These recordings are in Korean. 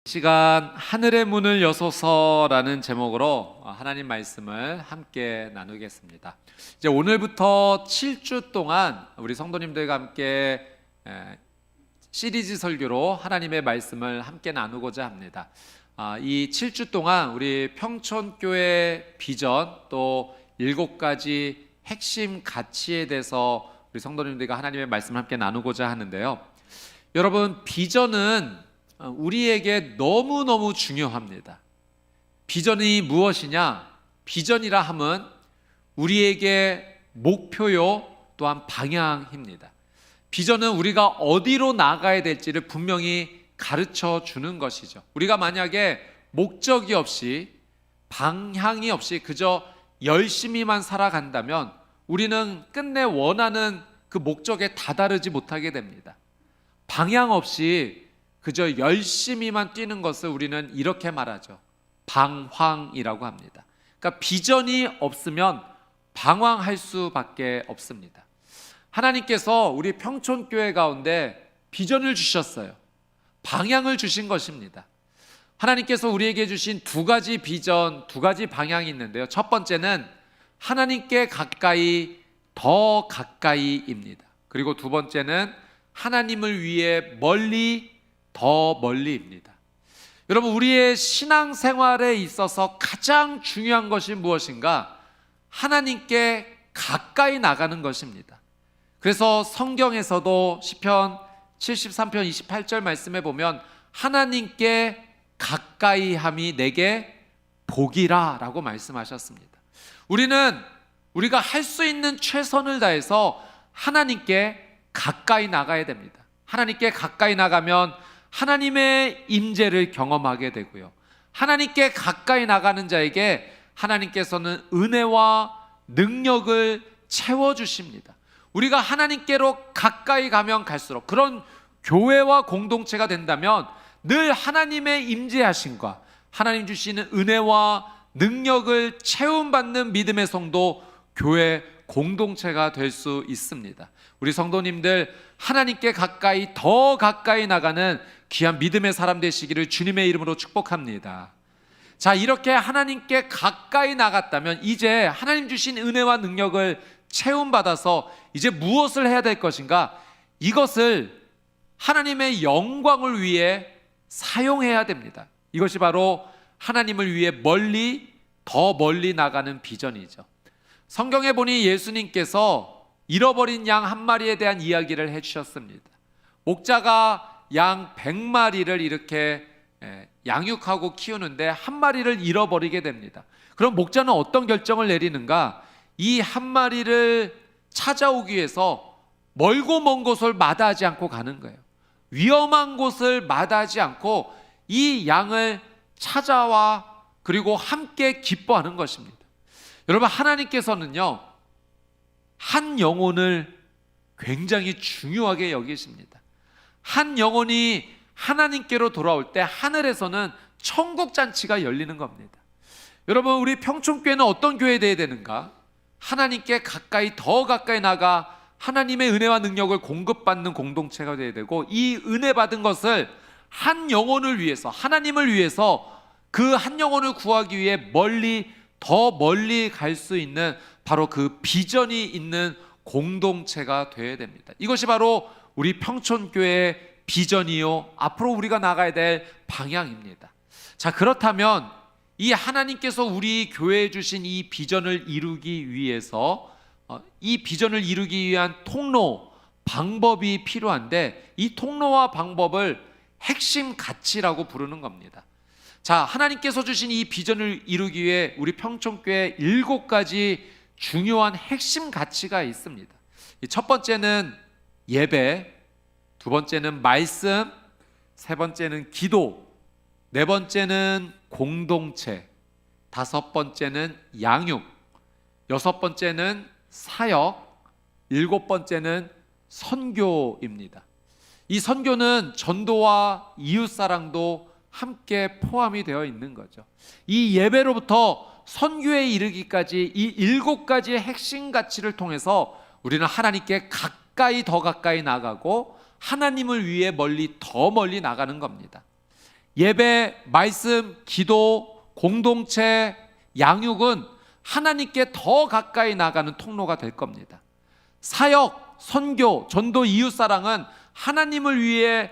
시간 하늘의 문을 여소서라는 제목으로 하나님 말씀을 함께 나누겠습니다. 이제 오늘부터 7주 동안 우리 성도님들과 함께 시리즈 설교로 하나님의 말씀을 함께 나누고자 합니다. 이 7주 동안 우리 평촌교회 비전 또 7가지 핵심 가치에 대해서 우리 성도님들과 하나님의 말씀을 함께 나누고자 하는데요. 여러분, 비전은 우리에게 너무너무 중요합니다. 비전이 무엇이냐? 비전이라 함은 우리에게 목표요 또한 방향입니다. 비전은 우리가 어디로 나가야 될지를 분명히 가르쳐 주는 것이죠. 우리가 만약에 목적이 없이 방향이 없이 그저 열심히만 살아간다면 우리는 끝내 원하는 그 목적에 다다르지 못하게 됩니다. 방향 없이 그저 열심히만 뛰는 것을 우리는 이렇게 말하죠. 방황이라고 합니다. 그러니까 비전이 없으면 방황할 수밖에 없습니다. 하나님께서 우리 평촌교회 가운데 비전을 주셨어요. 방향을 주신 것입니다. 하나님께서 우리에게 주신 두 가지 비전, 두 가지 방향이 있는데요. 첫 번째는 하나님께 가까이, 더 가까이입니다. 그리고 두 번째는 하나님을 위해 멀리, 더 멀리입니다. 여러분, 우리의 신앙생활에 있어서 가장 중요한 것이 무엇인가? 하나님께 가까이 나가는 것입니다. 그래서 성경에서도 시편 73편 28절 말씀에 보면 하나님께 가까이 함이 내게 복이라 라고 말씀하셨습니다. 우리가 할 수 있는 최선을 다해서 하나님께 가까이 나가야 됩니다. 하나님께 가까이 나가면 하나님의 임재를 경험하게 되고요. 하나님께 가까이 나가는 자에게 하나님께서는 은혜와 능력을 채워주십니다. 우리가 하나님께로 가까이 가면 갈수록 그런 교회와 공동체가 된다면 늘 하나님의 임재하심과 하나님 주시는 은혜와 능력을 채움받는 믿음의 성도, 교회 공동체가 될 수 있습니다. 우리 성도님들 하나님께 가까이, 더 가까이 나가는 귀한 믿음의 사람 되시기를 주님의 이름으로 축복합니다. 자, 이렇게 하나님께 가까이 나갔다면 이제 하나님 주신 은혜와 능력을 체험받아서 이제 무엇을 해야 될 것인가? 이것을 하나님의 영광을 위해 사용해야 됩니다. 이것이 바로 하나님을 위해 멀리, 더 멀리 나가는 비전이죠. 성경에 보니 예수님께서 잃어버린 양 한 마리에 대한 이야기를 해주셨습니다. 목자가 양 100마리를 이렇게 양육하고 키우는데 한 마리를 잃어버리게 됩니다. 그럼 목자는 어떤 결정을 내리는가? 이 한 마리를 찾아오기 위해서 멀고 먼 곳을 마다하지 않고 가는 거예요. 위험한 곳을 마다하지 않고 이 양을 찾아와 그리고 함께 기뻐하는 것입니다. 여러분, 하나님께서는요, 한 영혼을 굉장히 중요하게 여기십니다. 한 영혼이 하나님께로 돌아올 때 하늘에서는 천국 잔치가 열리는 겁니다. 여러분, 우리 평촌교회는 어떤 교회 되어야 되는가? 하나님께 가까이, 더 가까이 나가 하나님의 은혜와 능력을 공급받는 공동체가 되어야 되고, 이 은혜 받은 것을 한 영혼을 위해서, 하나님을 위해서 그 한 영혼을 구하기 위해 멀리, 더 멀리 갈 수 있는 바로 그 비전이 있는 공동체가 되어야 됩니다. 이것이 바로 우리 평촌교회의 비전이요, 앞으로 우리가 나가야 될 방향입니다. 자, 그렇다면 이 하나님께서 우리 교회에 주신 이 비전을 이루기 위해서 이 비전을 이루기 위한 통로, 방법이 필요한데 이 통로와 방법을 핵심 가치라고 부르는 겁니다. 자, 하나님께서 주신 이 비전을 이루기 위해 우리 평촌교회 7가지 중요한 핵심 가치가 있습니다. 첫 번째는 예배, 두 번째는 말씀, 세 번째는 기도, 네 번째는 공동체, 다섯 번째는 양육, 여섯 번째는 사역, 일곱 번째는 선교입니다. 이 선교는 전도와 이웃사랑도 함께 포함이 되어 있는 거죠. 이 예배로부터 선교에 이르기까지 이 7가지의 핵심 가치를 통해서 우리는 하나님께 가까이, 더 가까이 나가고 하나님을 위해 멀리, 더 멀리 나가는 겁니다. 예배, 말씀, 기도, 공동체, 양육은 하나님께 더 가까이 나가는 통로가 될 겁니다. 사역, 선교, 전도, 이웃사랑은 하나님을 위해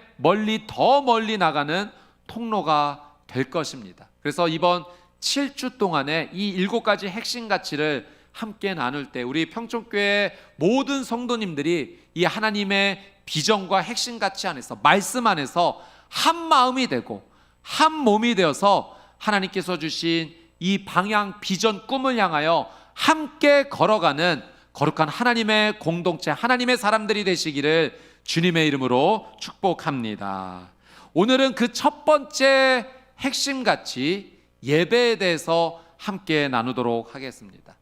더 멀리 나가는 통로가 될 것입니다. 그래서 이번 7주 동안에 이 7가지 핵심 가치를 함께 나눌 때 우리 평촌교회 모든 성도님들이 이 하나님의 비전과 핵심 가치 안에서, 말씀 안에서 한 마음이 되고 한 몸이 되어서 하나님께서 주신 이 방향, 비전, 꿈을 향하여 함께 걸어가는 거룩한 하나님의 공동체, 하나님의 사람들이 되시기를 주님의 이름으로 축복합니다. 오늘은 그 첫 번째 핵심 가치, 예배에 대해서 함께 나누도록 하겠습니다.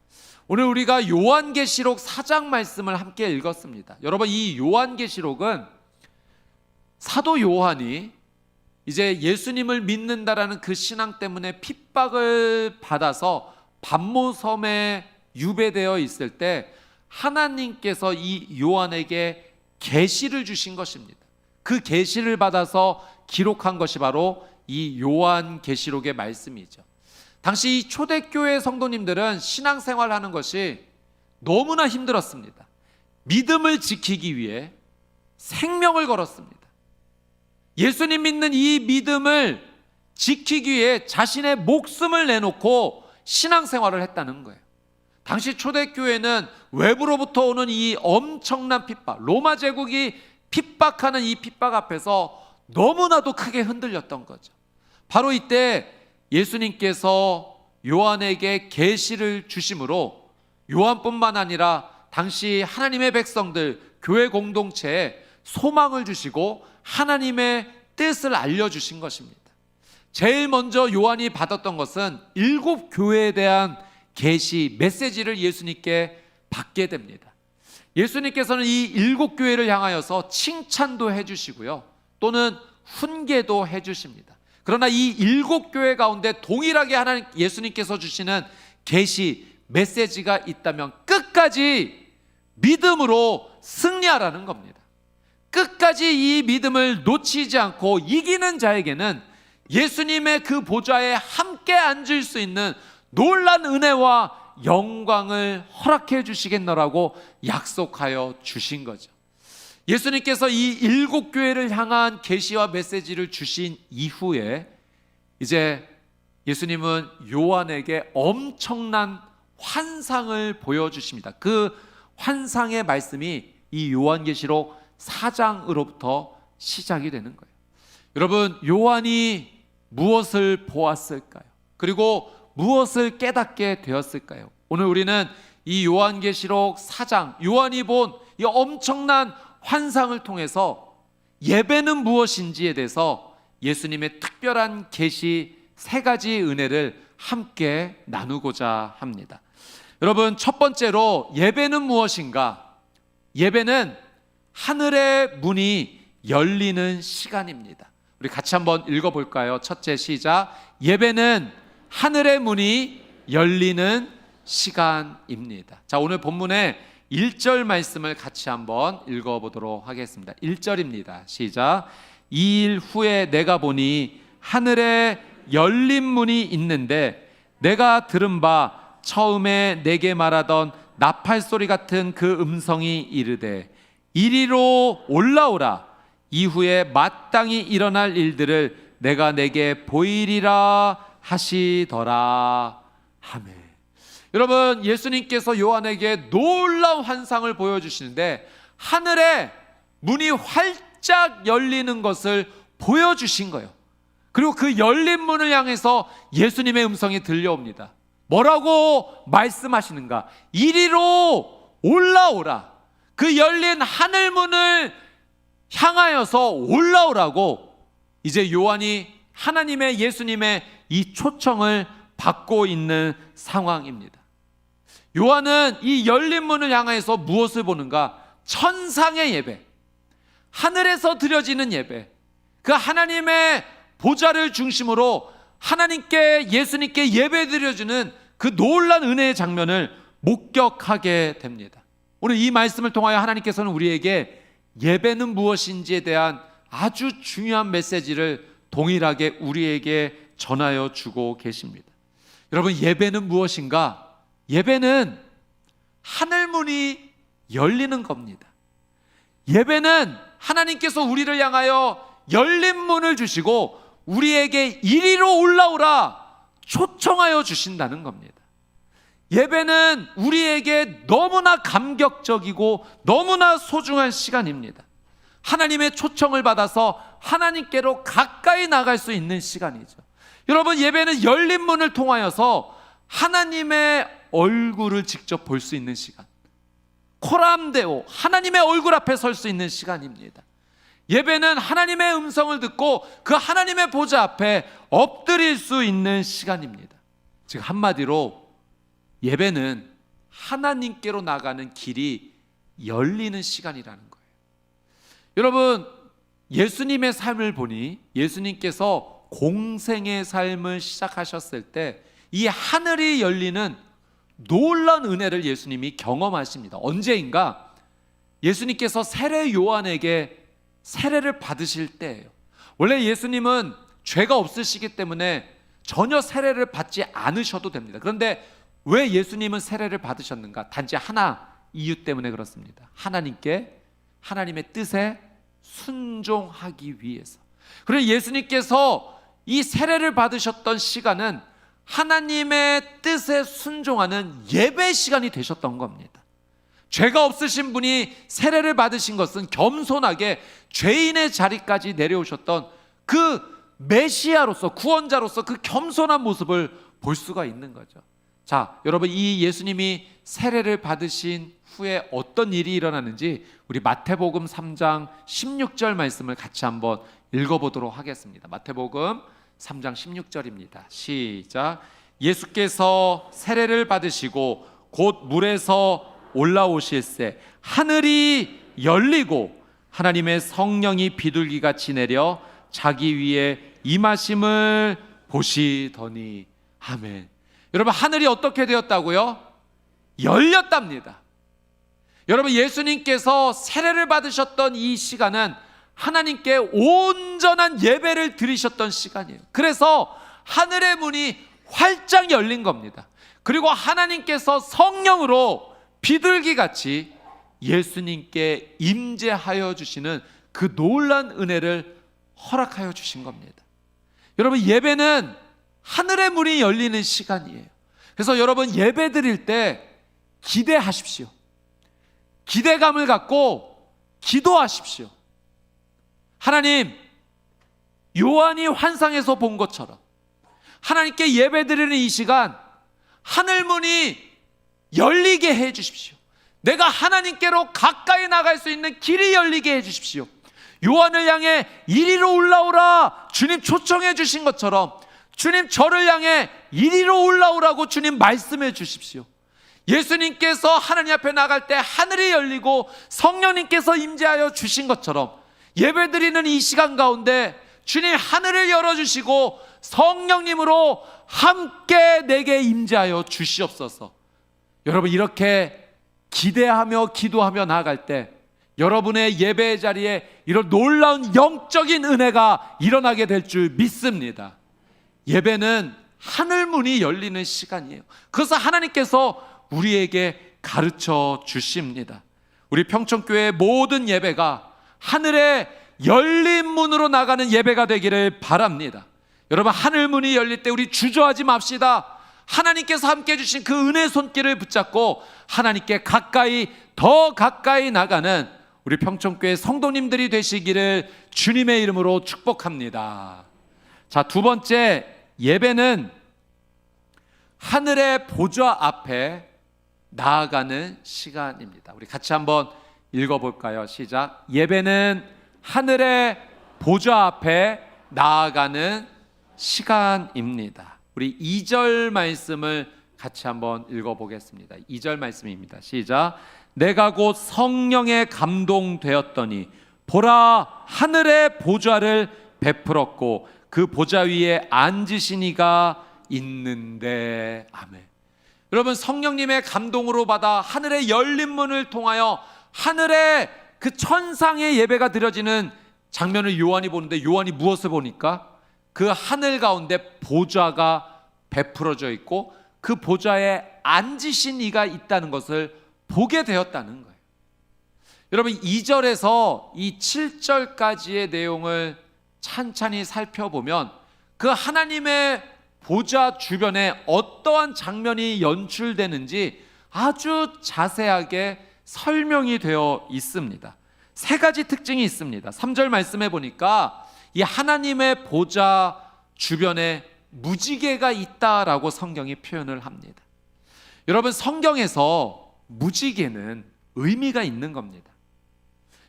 오늘 우리가 요한계시록 4장 말씀을 함께 읽었습니다. 여러분, 이 요한계시록은 사도 요한이 이제 예수님을 믿는다라는 그 신앙 때문에 핍박을 받아서 반모섬에 유배되어 있을 때 하나님께서 이 요한에게 계시를 주신 것입니다. 그 계시를 받아서 기록한 것이 바로 이 요한계시록의 말씀이죠. 당시 이 초대교회 성도님들은 신앙생활하는 것이 너무나 힘들었습니다. 믿음을 지키기 위해 생명을 걸었습니다. 예수님 믿는 이 믿음을 지키기 위해 자신의 목숨을 내놓고 신앙생활을 했다는 거예요. 당시 초대교회는 외부로부터 오는 이 엄청난 핍박, 로마 제국이 핍박하는 이 핍박 앞에서 너무나도 크게 흔들렸던 거죠. 바로 이때 예수님께서 요한에게 계시를 주심으로 요한뿐만 아니라 당시 하나님의 백성들, 교회 공동체에 소망을 주시고 하나님의 뜻을 알려주신 것입니다. 제일 먼저 요한이 받았던 것은 7 교회에 대한 계시, 메시지를 예수님께 받게 됩니다. 예수님께서는 이 7 교회를 향하여서 칭찬도 해주시고요, 또는 훈계도 해주십니다. 그러나 이 7 교회 가운데 동일하게 하나님 예수님께서 주시는 계시, 메시지가 있다면 끝까지 믿음으로 승리하라는 겁니다. 끝까지 이 믿음을 놓치지 않고 이기는 자에게는 예수님의 그 보좌에 함께 앉을 수 있는 놀란 은혜와 영광을 허락해 주시겠노라고 약속하여 주신 거죠. 예수님께서 이 7 교회를 향한 계시와 메시지를 주신 이후에 이제 예수님은 요한에게 엄청난 환상을 보여주십니다. 그 환상의 말씀이 이 요한계시록 4장으로부터 시작이 되는 거예요. 여러분, 요한이 무엇을 보았을까요? 그리고 무엇을 깨닫게 되었을까요? 오늘 우리는 이 요한계시록 4장, 요한이 본 이 엄청난 환상을 통해서 예배는 무엇인지에 대해서 예수님의 특별한 계시 3가지 은혜를 함께 나누고자 합니다. 여러분, 첫 번째로 예배는 무엇인가? 예배는 하늘의 문이 열리는 시간입니다. 우리 같이 한번 읽어볼까요? 첫째, 시작. 예배는 하늘의 문이 열리는 시간입니다. 자, 오늘 본문의 1절 말씀을 같이 한번 읽어보도록 하겠습니다. 1절입니다. 시작. 2일 후에 내가 보니 하늘에 열린 문이 있는데 내가 들은 바 처음에 내게 말하던 나팔 소리 같은 그 음성이 이르되 이리로 올라오라. 이후에 마땅히 일어날 일들을 내가 내게 보이리라 하시더라. 아멘. 여러분, 예수님께서 요한에게 놀라운 환상을 보여주시는데 하늘에 문이 활짝 열리는 것을 보여주신 거예요. 그리고 그 열린 문을 향해서 예수님의 음성이 들려옵니다. 뭐라고 말씀하시는가? 이리로 올라오라. 그 열린 하늘문을 향하여서 올라오라고 이제 요한이 하나님의, 예수님의 이 초청을 받고 있는 상황입니다. 요한은 이 열린 문을 향해서 무엇을 보는가? 천상의 예배, 하늘에서 드려지는 예배, 그 하나님의 보좌를 중심으로 하나님께, 예수님께 예배 드려주는 그 놀란 은혜의 장면을 목격하게 됩니다. 오늘 이 말씀을 통하여 하나님께서는 우리에게 예배는 무엇인지에 대한 아주 중요한 메시지를 동일하게 우리에게 전하여 주고 계십니다. 여러분, 예배는 무엇인가? 예배는 하늘문이 열리는 겁니다. 예배는 하나님께서 우리를 향하여 열린 문을 주시고 우리에게 이리로 올라오라 초청하여 주신다는 겁니다. 예배는 우리에게 너무나 감격적이고 너무나 소중한 시간입니다. 하나님의 초청을 받아서 하나님께로 가까이 나갈 수 있는 시간이죠. 여러분, 예배는 열린 문을 통하여서 하나님의 얼굴을 직접 볼 수 있는 시간, 코람데오, 하나님의 얼굴 앞에 설 수 있는 시간입니다. 예배는 하나님의 음성을 듣고 그 하나님의 보좌 앞에 엎드릴 수 있는 시간입니다. 즉 한마디로 예배는 하나님께로 나가는 길이 열리는 시간이라는 거예요. 여러분, 예수님의 삶을 보니 예수님께서 공생의 삶을 시작하셨을 때 이 하늘이 열리는 놀라운 은혜를 예수님이 경험하십니다. 언제인가? 예수님께서 세례 요한에게 세례를 받으실 때예요. 원래 예수님은 죄가 없으시기 때문에 전혀 세례를 받지 않으셔도 됩니다. 그런데 왜 예수님은 세례를 받으셨는가? 단지 하나 이유 때문에 그렇습니다. 하나님의 뜻에 순종하기 위해서. 그래서 예수님께서 이 세례를 받으셨던 시간은 하나님의 뜻에 순종하는 예배 시간이 되셨던 겁니다. 죄가 없으신 분이 세례를 받으신 것은 겸손하게 죄인의 자리까지 내려오셨던 그 메시아로서, 구원자로서 그 겸손한 모습을 볼 수가 있는 거죠. 자, 여러분, 이 예수님이 세례를 받으신 후에 어떤 일이 일어나는지 우리 마태복음 3장 16절 말씀을 같이 한번 읽어보도록 하겠습니다. 마태복음 3장 16절입니다. 시작. 예수께서 세례를 받으시고 곧 물에서 올라오실새 하늘이 열리고 하나님의 성령이 비둘기같이 내려 자기 위에 임하심을 보시더니. 아멘. 여러분, 하늘이 어떻게 되었다고요? 열렸답니다. 여러분, 예수님께서 세례를 받으셨던 이 시간은 하나님께 온전한 예배를 드리셨던 시간이에요. 그래서 하늘의 문이 활짝 열린 겁니다. 그리고 하나님께서 성령으로 비둘기같이 예수님께 임재하여 주시는 그 놀라운 은혜를 허락하여 주신 겁니다. 여러분, 예배는 하늘의 문이 열리는 시간이에요. 그래서 여러분, 예배 드릴 때 기대하십시오. 기대감을 갖고 기도하십시오. 하나님, 요한이 환상에서 본 것처럼 하나님께 예배드리는 이 시간 하늘문이 열리게 해 주십시오. 내가 하나님께로 가까이 나갈 수 있는 길이 열리게 해 주십시오. 요한을 향해 이리로 올라오라 주님 초청해 주신 것처럼 주님, 저를 향해 이리로 올라오라고 주님 말씀해 주십시오. 예수님께서 하나님 앞에 나갈 때 하늘이 열리고 성령님께서 임재하여 주신 것처럼 예배드리는 이 시간 가운데 주님, 하늘을 열어주시고 성령님으로 함께 내게 임재하여 주시옵소서. 여러분, 이렇게 기대하며 기도하며 나아갈 때 여러분의 예배의 자리에 이런 놀라운 영적인 은혜가 일어나게 될 줄 믿습니다. 예배는 하늘문이 열리는 시간이에요. 그래서 하나님께서 우리에게 가르쳐 주십니다. 우리 평촌교회의 모든 예배가 하늘의 열린 문으로 나가는 예배가 되기를 바랍니다. 여러분, 하늘문이 열릴 때 우리 주저하지 맙시다. 하나님께서 함께 해주신 그 은혜 손길을 붙잡고 하나님께 가까이, 더 가까이 나가는 우리 평촌교회 성도님들이 되시기를 주님의 이름으로 축복합니다. 자, 두 번째, 예배는 하늘의 보좌 앞에 나아가는 시간입니다. 우리 같이 한번 읽어볼까요? 시작. 예배는 하늘의 보좌 앞에 나아가는 시간입니다. 우리 2절 말씀을 같이 한번 읽어보겠습니다. 2절 말씀입니다. 시작. 내가 곧 성령에 감동되었더니 보라, 하늘의 보좌를 베풀었고 그 보좌 위에 앉으신 이가 있는데. 아멘. 여러분, 성령님의 감동으로 받아 하늘의 열린 문을 통하여 하늘의 그 천상의 예배가 드려지는 장면을 요한이 보는데, 요한이 무엇을 보니까? 그 하늘 가운데 보좌가 베풀어져 있고 그 보좌에 앉으신 이가 있다는 것을 보게 되었다는 거예요. 여러분, 2절에서 이 7절까지의 내용을 찬찬히 살펴보면 그 하나님의 보좌 주변에 어떠한 장면이 연출되는지 아주 자세하게 설명이 되어 있습니다. 세 가지 특징이 있습니다. 3절 말씀해 보니까 이 하나님의 보좌 주변에 무지개가 있다라고 성경이 표현을 합니다. 여러분, 성경에서 무지개는 의미가 있는 겁니다.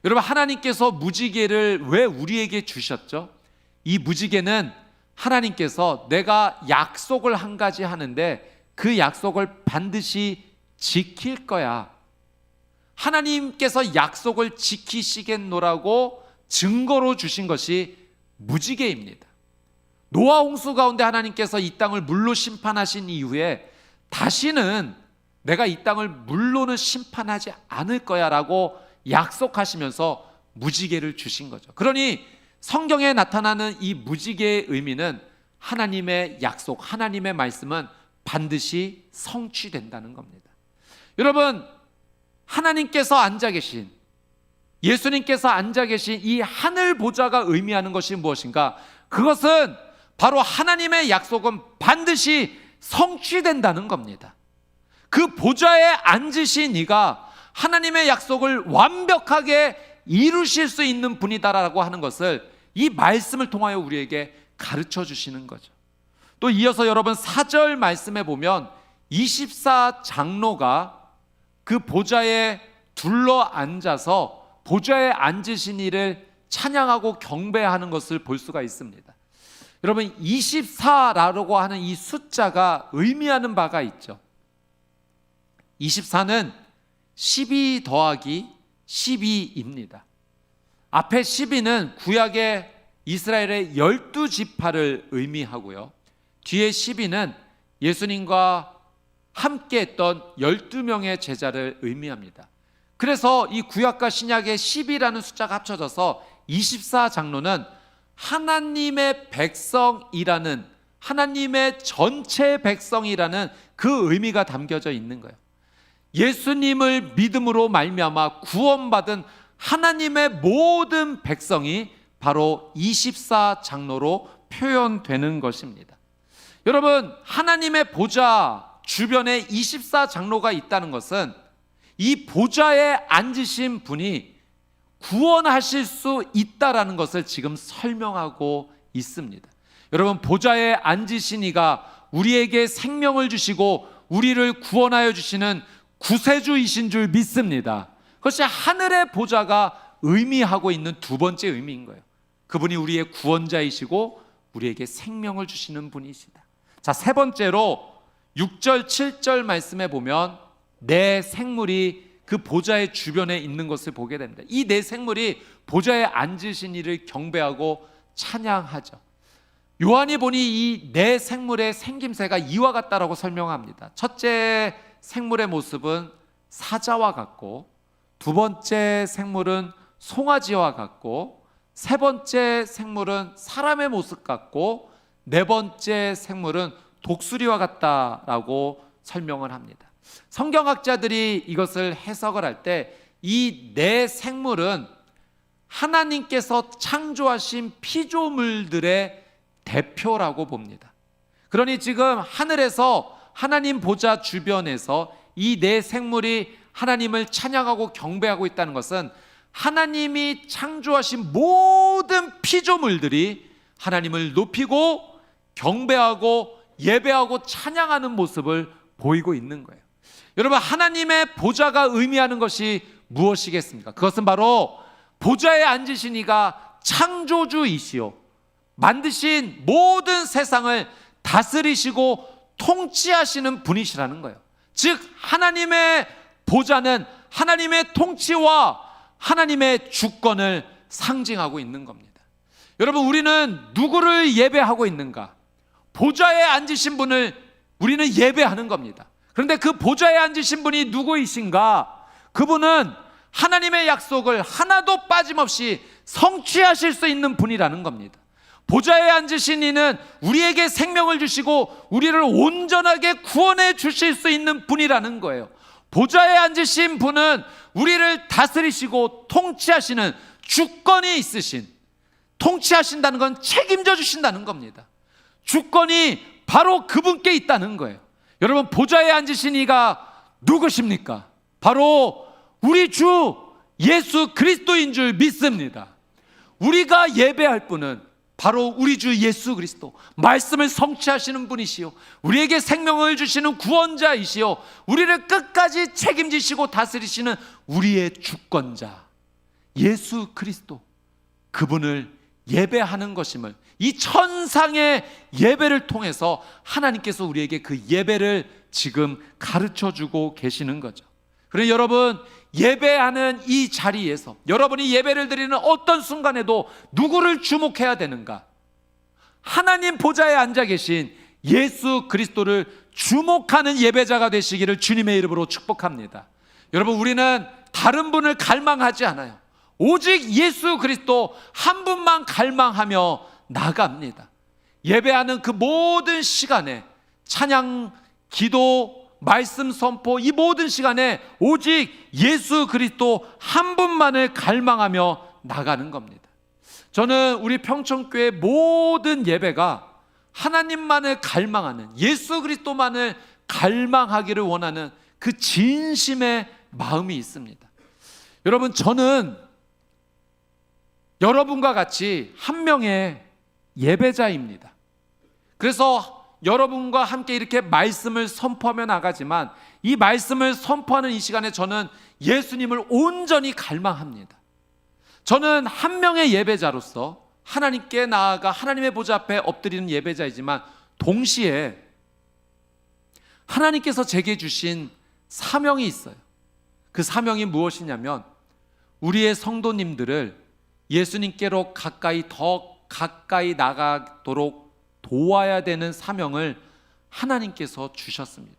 여러분, 하나님께서 무지개를 왜 우리에게 주셨죠? 이 무지개는 하나님께서 내가 약속을 한 가지 하는데 그 약속을 반드시 지킬 거야, 하나님께서 약속을 지키시겠노라고 증거로 주신 것이 무지개입니다. 노아 홍수 가운데 하나님께서 이 땅을 물로 심판하신 이후에 다시는 내가 이 땅을 물로는 심판하지 않을 거야 라고 약속하시면서 무지개를 주신 거죠. 그러니 성경에 나타나는 이 무지개의 의미는 하나님의 약속, 하나님의 말씀은 반드시 성취된다는 겁니다. 여러분, 하나님께서 앉아 계신, 예수님께서 앉아 계신 이 하늘 보좌가 의미하는 것이 무엇인가? 그것은 바로 하나님의 약속은 반드시 성취된다는 겁니다. 그 보좌에 앉으신 이가 하나님의 약속을 완벽하게 이루실 수 있는 분이다라고 하는 것을 이 말씀을 통하여 우리에게 가르쳐 주시는 거죠. 또 이어서 여러분 4절 말씀에 보면 24장로가 그 보좌에 둘러 앉아서 보좌에 앉으신 이를 찬양하고 경배하는 것을 볼 수가 있습니다. 여러분, 24라고 하는 이 숫자가 의미하는 바가 있죠. 24는 12 더하기 12입니다. 앞에 12는 구약의 이스라엘의 12지파를 의미하고요, 뒤에 12는 예수님과 함께 했던 12명의 제자를 의미합니다. 그래서 이 구약과 신약의 10이라는 숫자가 합쳐져서 24장로는 하나님의 백성이라는, 하나님의 전체 백성이라는 그 의미가 담겨져 있는 거예요. 예수님을 믿음으로 말미암아 구원받은 하나님의 모든 백성이 바로 24장로로 표현되는 것입니다. 여러분, 하나님의 보좌 주변에 24장로가 있다는 것은 이 보좌에 앉으신 분이 구원하실 수 있다라는 것을 지금 설명하고 있습니다. 여러분, 보좌에 앉으신 이가 우리에게 생명을 주시고 우리를 구원하여 주시는 구세주이신 줄 믿습니다. 그것이 하늘의 보좌가 의미하고 있는 두 번째 의미인 거예요. 그분이 우리의 구원자이시고 우리에게 생명을 주시는 분이시다. 자, 세 번째로 6절 7절 말씀에 보면 네 생물이 그 보좌의 주변에 있는 것을 보게 됩니다. 이 네 생물이 보좌에 앉으신 이를 경배하고 찬양하죠. 요한이 보니 이 네 생물의 생김새가 이와 같다라고 설명합니다. 첫째 생물의 모습은 사자와 같고, 두 번째 생물은 송아지와 같고, 세 번째 생물은 사람의 모습 같고, 네 번째 생물은 독수리와 같다라고 설명을 합니다. 성경학자들이 이것을 해석을 할 때 이 네 생물은 하나님께서 창조하신 피조물들의 대표라고 봅니다. 그러니 지금 하늘에서 하나님 보좌 주변에서 이 네 생물이 하나님을 찬양하고 경배하고 있다는 것은 하나님이 창조하신 모든 피조물들이 하나님을 높이고 경배하고 예배하고 찬양하는 모습을 보이고 있는 거예요. 여러분, 하나님의 보좌가 의미하는 것이 무엇이겠습니까? 그것은 바로 보좌에 앉으신 이가 창조주이시오, 만드신 모든 세상을 다스리시고 통치하시는 분이시라는 거예요. 즉, 하나님의 보좌는 하나님의 통치와 하나님의 주권을 상징하고 있는 겁니다. 여러분, 우리는 누구를 예배하고 있는가? 보좌에 앉으신 분을 우리는 예배하는 겁니다. 그런데 그 보좌에 앉으신 분이 누구이신가? 그분은 하나님의 약속을 하나도 빠짐없이 성취하실 수 있는 분이라는 겁니다. 보좌에 앉으신 이는 우리에게 생명을 주시고 우리를 온전하게 구원해 주실 수 있는 분이라는 거예요. 보좌에 앉으신 분은 우리를 다스리시고 통치하시는 주권이 있으신, 통치하신다는 건 책임져 주신다는 겁니다. 주권이 바로 그분께 있다는 거예요. 여러분, 보좌에 앉으신 이가 누구십니까? 바로 우리 주 예수 그리스도인 줄 믿습니다. 우리가 예배할 분은 바로 우리 주 예수 그리스도, 말씀을 성취하시는 분이시요, 우리에게 생명을 주시는 구원자이시요, 우리를 끝까지 책임지시고 다스리시는 우리의 주권자 예수 그리스도, 그분을 예배하는 것임을, 이 천상의 예배를 통해서 하나님께서 우리에게 그 예배를 지금 가르쳐주고 계시는 거죠. 그래서 여러분, 예배하는 이 자리에서 여러분이 예배를 드리는 어떤 순간에도 누구를 주목해야 되는가? 하나님 보좌에 앉아 계신 예수 그리스도를 주목하는 예배자가 되시기를 주님의 이름으로 축복합니다. 여러분, 우리는 다른 분을 갈망하지 않아요. 오직 예수 그리스도 한 분만 갈망하며 나갑니다. 예배하는 그 모든 시간에 찬양, 기도, 말씀 선포, 이 모든 시간에 오직 예수 그리스도 한 분만을 갈망하며 나가는 겁니다. 저는 우리 평촌교회 모든 예배가 하나님만을 갈망하는, 예수 그리스도만을 갈망하기를 원하는 그 진심의 마음이 있습니다. 여러분, 저는 여러분과 같이 한 명의 예배자입니다. 그래서 여러분과 함께 이렇게 말씀을 선포하며 나가지만, 이 말씀을 선포하는 이 시간에 저는 예수님을 온전히 갈망합니다. 저는 한 명의 예배자로서 하나님께 나아가 하나님의 보좌 앞에 엎드리는 예배자이지만, 동시에 하나님께서 제게 주신 사명이 있어요. 그 사명이 무엇이냐면, 우리의 성도님들을 예수님께로 더 가까이 나가도록 도와야 되는 사명을 하나님께서 주셨습니다.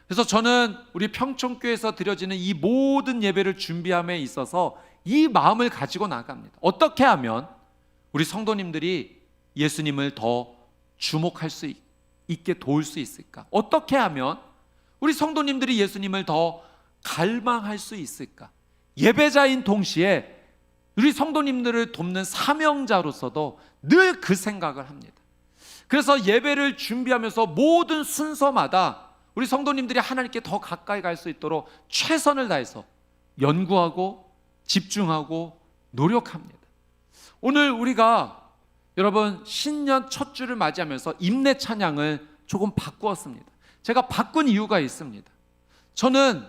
그래서 저는 우리 평촌교회에서 드려지는 이 모든 예배를 준비함에 있어서 이 마음을 가지고 나갑니다. 어떻게 하면 우리 성도님들이 예수님을 더 주목할 수 있게 도울 수 있을까? 어떻게 하면 우리 성도님들이 예수님을 더 갈망할 수 있을까? 예배자인 동시에 우리 성도님들을 돕는 사명자로서도 늘 그 생각을 합니다. 그래서 예배를 준비하면서 모든 순서마다 우리 성도님들이 하나님께 더 가까이 갈 수 있도록 최선을 다해서 연구하고 집중하고 노력합니다. 오늘 우리가 여러분 신년 첫 주를 맞이하면서 임내 찬양을 조금 바꾸었습니다. 제가 바꾼 이유가 있습니다. 저는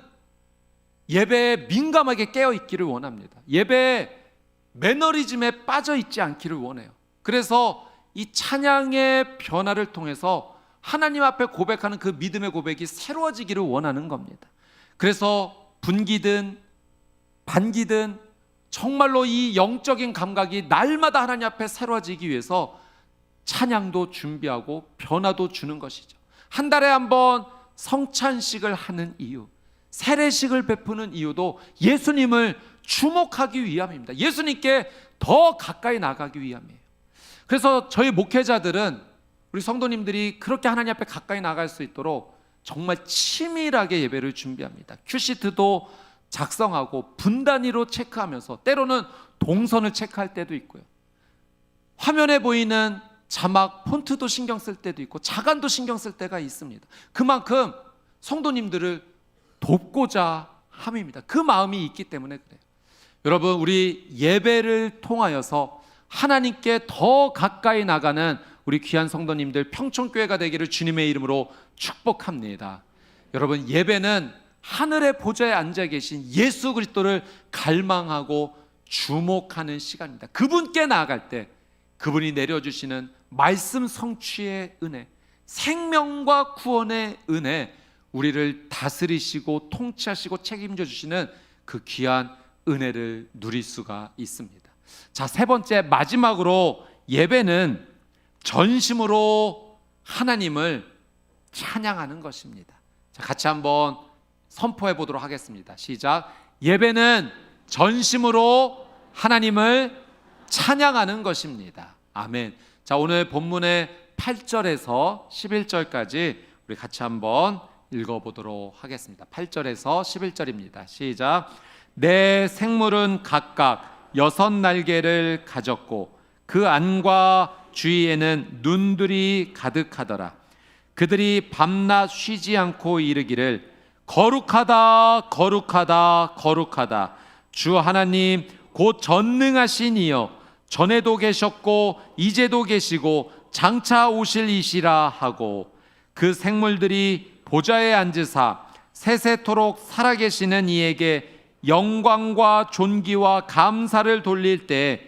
예배에 민감하게 깨어 있기를 원합니다. 예배에 매너리즘에 빠져 있지 않기를 원해요. 그래서 이 찬양의 변화를 통해서 하나님 앞에 고백하는 그 믿음의 고백이 새로워지기를 원하는 겁니다. 그래서 분기든 반기든 정말로 이 영적인 감각이 날마다 하나님 앞에 새로워지기 위해서 찬양도 준비하고 변화도 주는 것이죠. 한 달에 한 번 성찬식을 하는 이유, 세례식을 베푸는 이유도 예수님을 주목하기 위함입니다. 예수님께 더 가까이 나가기 위함이에요. 그래서 저희 목회자들은 우리 성도님들이 그렇게 하나님 앞에 가까이 나갈 수 있도록 정말 치밀하게 예배를 준비합니다. 큐시트도 작성하고 분단위로 체크하면서 때로는 동선을 체크할 때도 있고요. 화면에 보이는 자막, 폰트도 신경 쓸 때도 있고 자간도 신경 쓸 때가 있습니다. 그만큼 성도님들을 돕고자 함입니다. 그 마음이 있기 때문에 그래요. 여러분, 우리 예배를 통하여서 하나님께 더 가까이 나가는 우리 귀한 성도님들 평촌교회가 되기를 주님의 이름으로 축복합니다. 여러분, 예배는 하늘의 보좌에 앉아 계신 예수 그리스도를 갈망하고 주목하는 시간입니다. 그분께 나아갈 때 그분이 내려주시는 말씀 성취의 은혜, 생명과 구원의 은혜, 우리를 다스리시고 통치하시고 책임져 주시는 그 귀한 은혜를 누릴 수가 있습니다. 자, 세 번째, 마지막으로 예배는 전심으로 하나님을 찬양하는 것입니다. 자, 같이 한번 선포해 보도록 하겠습니다. 시작. 예배는 전심으로 하나님을 찬양하는 것입니다. 아멘. 자, 오늘 본문의 8절에서 11절까지 우리 같이 한번 읽어보도록 하겠습니다. 8절에서 11절입니다. 시작. 내 생물은 각각 6날개를 가졌고 그 안과 주위에는 눈들이 가득하더라. 그들이 밤낮 쉬지 않고 이르기를 거룩하다 거룩하다 거룩하다 주 하나님 곧 전능하신 이여 전에도 계셨고 이제도 계시고 장차 오실 이시라 하고 그 생물들이 보좌에 앉으사 세세토록 살아계시는 이에게 영광과 존귀와 감사를 돌릴 때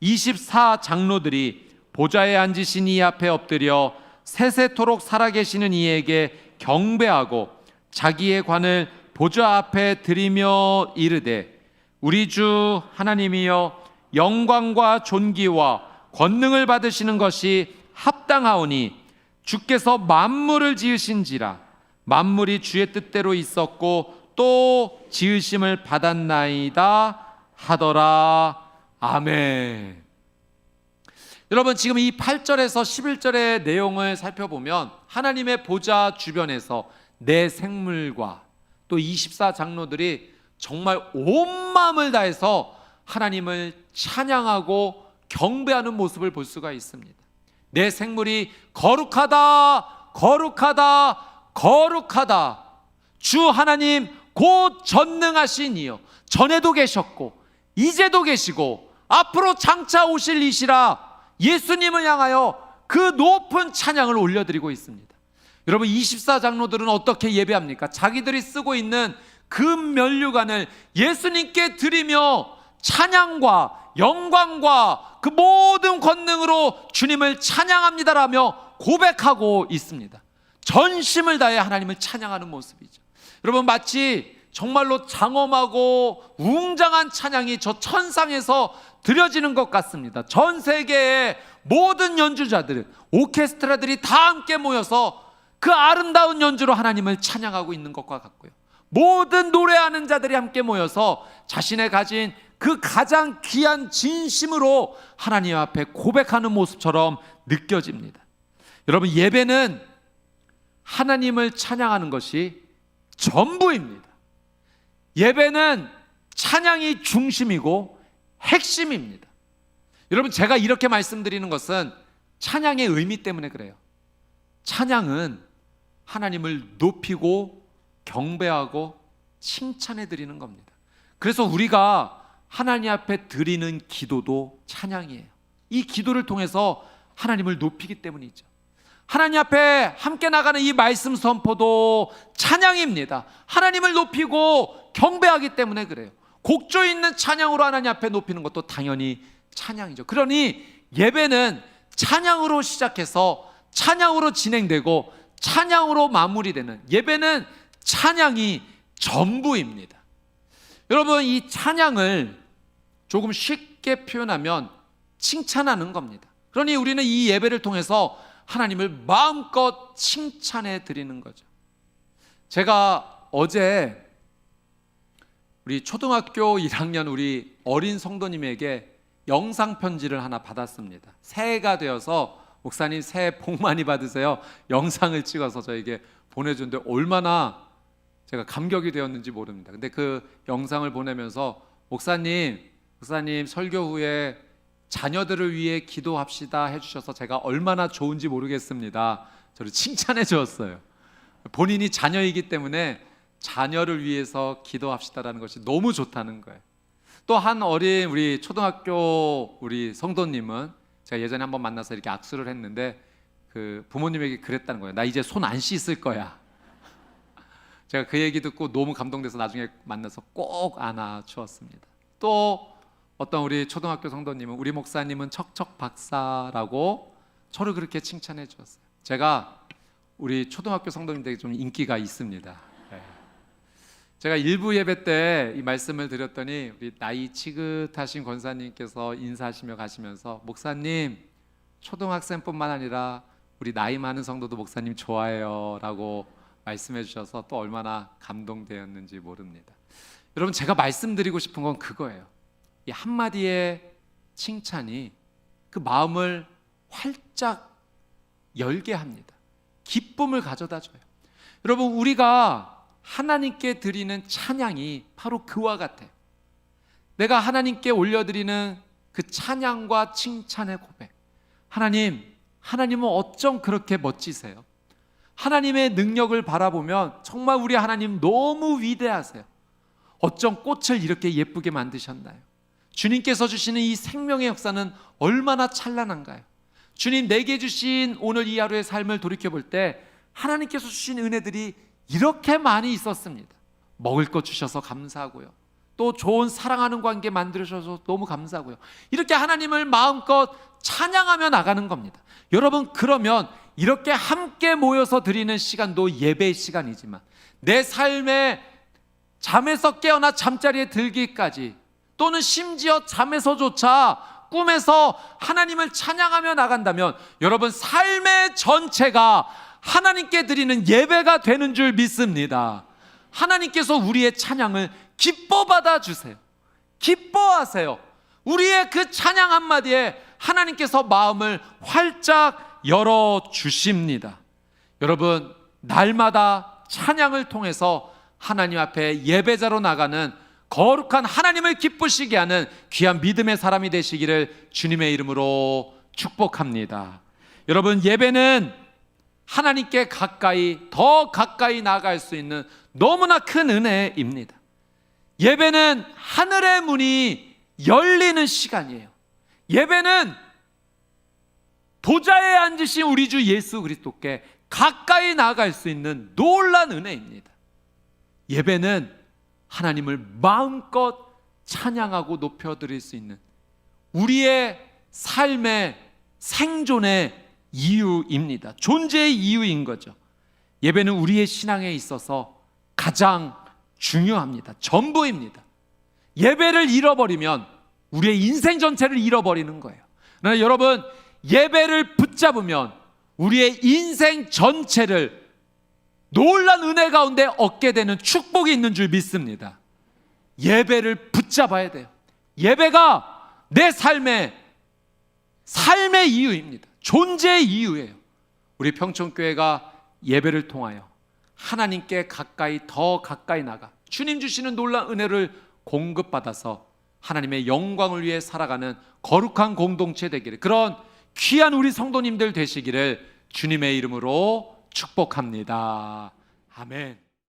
24장로들이 보좌에 앉으신 이 앞에 엎드려 세세토록 살아계시는 이에게 경배하고 자기의 관을 보좌 앞에 드리며 이르되 우리 주 하나님이여 영광과 존귀와 권능을 받으시는 것이 합당하오니 주께서 만물을 지으신지라 만물이 주의 뜻대로 있었고 또 지으심을 받았나이다 하더라. 아멘. 여러분, 지금 이 8절에서 11절의 내용을 살펴보면 하나님의 보좌 주변에서 내 생물과 또 24장로들이 정말 온 마음을 다해서 하나님을 찬양하고 경배하는 모습을 볼 수가 있습니다. 내 생물이 거룩하다 거룩하다 거룩하다 주 하나님 곧 전능하신 이여 전에도 계셨고 이제도 계시고 앞으로 장차 오실 이시라 예수님을 향하여 그 높은 찬양을 올려드리고 있습니다. 여러분, 24장로들은 어떻게 예배합니까? 자기들이 쓰고 있는 금 면류관을 예수님께 드리며 찬양과 영광과 그 모든 권능으로 주님을 찬양합니다라며 고백하고 있습니다. 전심을 다해 하나님을 찬양하는 모습이죠. 여러분, 마치 정말로 장엄하고 웅장한 찬양이 저 천상에서 드려지는 것 같습니다. 전 세계의 모든 연주자들, 오케스트라들이 다 함께 모여서 그 아름다운 연주로 하나님을 찬양하고 있는 것과 같고요. 모든 노래하는 자들이 함께 모여서 자신의 가진 그 가장 귀한 진심으로 하나님 앞에 고백하는 모습처럼 느껴집니다. 여러분, 예배는 하나님을 찬양하는 것이 전부입니다. 예배는 찬양이 중심이고 핵심입니다. 여러분, 제가 이렇게 말씀드리는 것은 찬양의 의미 때문에 그래요. 찬양은 하나님을 높이고 경배하고 칭찬해 드리는 겁니다. 그래서 우리가 하나님 앞에 드리는 기도도 찬양이에요. 이 기도를 통해서 하나님을 높이기 때문이죠. 하나님 앞에 함께 나가는 이 말씀 선포도 찬양입니다. 하나님을 높이고 경배하기 때문에 그래요. 곡조 있는 찬양으로 하나님 앞에 높이는 것도 당연히 찬양이죠. 그러니 예배는 찬양으로 시작해서 찬양으로 진행되고 찬양으로 마무리되는, 예배는 찬양이 전부입니다. 여러분, 이 찬양을 조금 쉽게 표현하면 칭찬하는 겁니다. 그러니 우리는 이 예배를 통해서 하나님을 마음껏 칭찬해 드리는 거죠. 제가 어제 우리 초등학교 1학년 우리 어린 성도님에게 영상 편지를 하나 받았습니다. 새해가 되어서 목사님 새해 복 많이 받으세요. 영상을 찍어서 저에게 보내줬는데 얼마나 제가 감격이 되었는지 모릅니다. 근데 그 영상을 보내면서 목사님 설교 후에 자녀들을 위해 기도합시다 해주셔서 제가 얼마나 좋은지 모르겠습니다. 저를 칭찬해 주었어요. 본인이 자녀이기 때문에 자녀를 위해서 기도합시다라는 것이 너무 좋다는 거예요. 또 한 어린 우리 초등학교 우리 성도님은 제가 예전에 한번 만나서 이렇게 악수를 했는데 그 부모님에게 그랬다는 거예요. 나 이제 손 안 씻을 거야. 제가 그 얘기 듣고 너무 감동돼서 나중에 만나서 꼭 안아 주었습니다. 또 어떤 우리 초등학교 성도님은 우리 목사님은 척척 박사라고 저를 그렇게 칭찬해 주었어요. 제가 우리 초등학교 성도님들에게 좀 인기가 있습니다. 네. 제가 일부 예배 때 이 말씀을 드렸더니 우리 나이 지긋하신 권사님께서 인사하시며 가시면서 목사님 초등학생뿐만 아니라 우리 나이 많은 성도도 목사님 좋아해요 라고 말씀해 주셔서 또 얼마나 감동되었는지 모릅니다. 여러분, 제가 말씀드리고 싶은 건 그거예요. 이 한마디의 칭찬이 그 마음을 활짝 열게 합니다. 기쁨을 가져다 줘요. 여러분, 우리가 하나님께 드리는 찬양이 바로 그와 같아요. 내가 하나님께 올려드리는 그 찬양과 칭찬의 고백. 하나님은 어쩜 그렇게 멋지세요? 하나님의 능력을 바라보면 정말 우리 하나님 너무 위대하세요. 어쩜 꽃을 이렇게 예쁘게 만드셨나요? 주님께서 주시는 이 생명의 역사는 얼마나 찬란한가요? 주님, 내게 주신 오늘 이 하루의 삶을 돌이켜볼 때 하나님께서 주신 은혜들이 이렇게 많이 있었습니다. 먹을 것 주셔서 감사하고요, 또 좋은 사랑하는 관계 만들어주셔서 너무 감사하고요. 이렇게 하나님을 마음껏 찬양하며 나가는 겁니다. 여러분, 그러면 이렇게 함께 모여서 드리는 시간도 예배의 시간이지만 내 삶에 잠에서 깨어나 잠자리에 들기까지, 또는 심지어 잠에서조차 꿈에서 하나님을 찬양하며 나간다면 여러분, 삶의 전체가 하나님께 드리는 예배가 되는 줄 믿습니다. 하나님께서 우리의 찬양을 기뻐 받아주세요. 기뻐하세요. 우리의 그 찬양 한마디에 하나님께서 마음을 활짝 열어주십니다. 여러분, 날마다 찬양을 통해서 하나님 앞에 예배자로 나가는 거룩한 하나님을 기쁘시게 하는 귀한 믿음의 사람이 되시기를 주님의 이름으로 축복합니다. 여러분, 예배는 하나님께 더 가까이 나아갈 수 있는 너무나 큰 은혜입니다. 예배는 하늘의 문이 열리는 시간이에요. 예배는 보좌에 앉으신 우리 주 예수 그리스도께 가까이 나아갈 수 있는 놀라운 은혜입니다. 예배는 하나님을 마음껏 찬양하고 높여드릴 수 있는 우리의 삶의 생존의 이유입니다. 존재의 이유인 거죠. 예배는 우리의 신앙에 있어서 가장 중요합니다. 전부입니다. 예배를 잃어버리면 우리의 인생 전체를 잃어버리는 거예요. 그러나 여러분, 예배를 붙잡으면 우리의 인생 전체를 놀란 은혜 가운데 얻게 되는 축복이 있는 줄 믿습니다. 예배를 붙잡아야 돼요. 예배가 내 삶의 이유입니다. 존재의 이유예요. 우리 평촌교회가 예배를 통하여 하나님께 더 가까이 나가 주님 주시는 놀라운 은혜를 공급받아서 하나님의 영광을 위해 살아가는 거룩한 공동체 되기를, 그런 귀한 우리 성도님들 되시기를 주님의 이름으로 축복합니다. 아멘.